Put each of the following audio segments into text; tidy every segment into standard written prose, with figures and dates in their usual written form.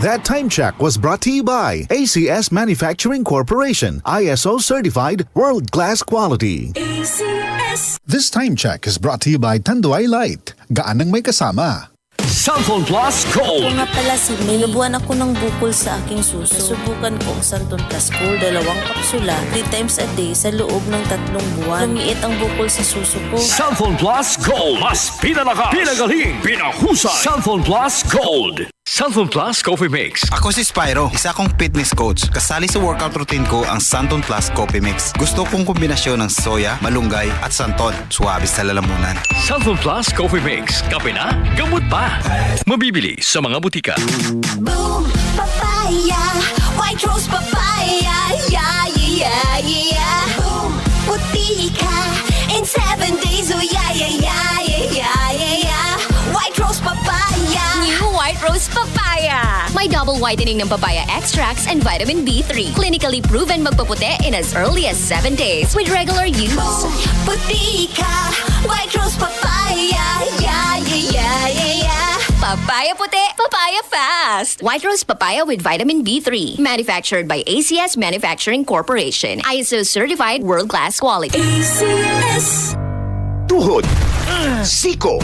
That time check was brought to you by ACS Manufacturing Corporation, ISO certified world-class quality. ACS. This time check is brought to you by Tanduay Light, gaan ng may kasama. Santon Plus Gold. Kung nga pala si May, nabuhan ako ng bukol sa aking suso. Subukan ko ang Santon Plus Gold, 2 kapsula, 3 times a day sa loob ng 3 buwan. Lumiit ang bukol sa suso ko. Santon Plus Gold. Mas pinalakas, pinagaling, pinahusay. Santon Plus Gold. Santon Plus Coffee Mix. Ako si Spyro, isa akong fitness coach. Kasali sa workout routine ko ang Santon Plus Coffee Mix. Gusto kong kombinasyon ng soya, malunggay at santon. Suwabe sa lalamunan. Santon Plus Coffee Mix. Kape na, gamot pa. Mabibili sa mga butika. Boom, papaya. White rose papaya. Yeah, yeah, yeah. Boom, puti ka. In 7 days, oh yeah, yeah, yeah, yeah, yeah, yeah. White rose papaya. New White Rose Papaya. May double whitening ng papaya extracts and vitamin B3. Clinically proven magpaputi in as early as 7 days with regular use. Boom, puti ka. White rose papaya. Yeah, yeah, yeah, yeah, yeah. Papaya puti, papaya fast. White Rose Papaya with vitamin B3. Manufactured by ACS Manufacturing Corporation. ISO certified world-class quality. ACS. Tuhod, siko,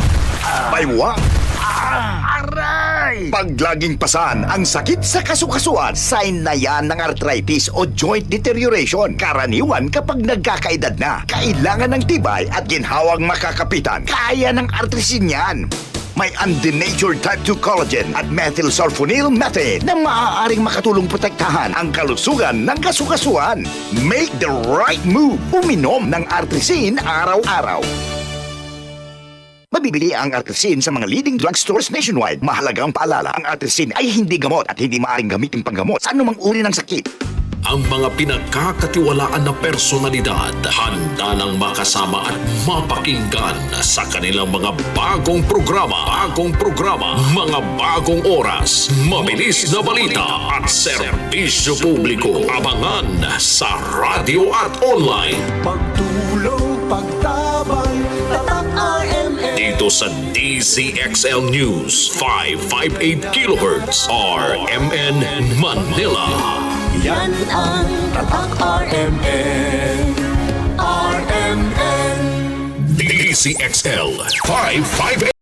baywang, aray! Pag laging pasan ang sakit sa kasukasuan, sign na yan ng arthritis o joint deterioration. Karaniwan kapag nagkakaedad na, kailangan ng tibay at ginhawang makakapitan. Kaya ng artrisin yan. May undenatured type 2 collagen at methylsulfonyl methane na maaaring makatulong protektahan ang kalusugan ng kasukasuan. Make the right move. Uminom ng artrisin araw-araw. Mabibili ang artrisin sa mga leading drugstores nationwide. Mahalagang paalala, ang artrisin ay hindi gamot at hindi maaaring gamitin panggamot sa anumang uri ng sakit. Ang mga pinagkakatiwalaan na personalidad handa ng makasama at mapakinggan sa kanilang mga bagong programa, mga bagong oras, mabilis na balita at serbisyo publiko. Abangan sa radyo at online. Pagtulong, pagtabang, tatak RMN. Dito sa DZXL News 558 kHz RMN Manila. Yan ang tatak RMN. RMN. DZXL 558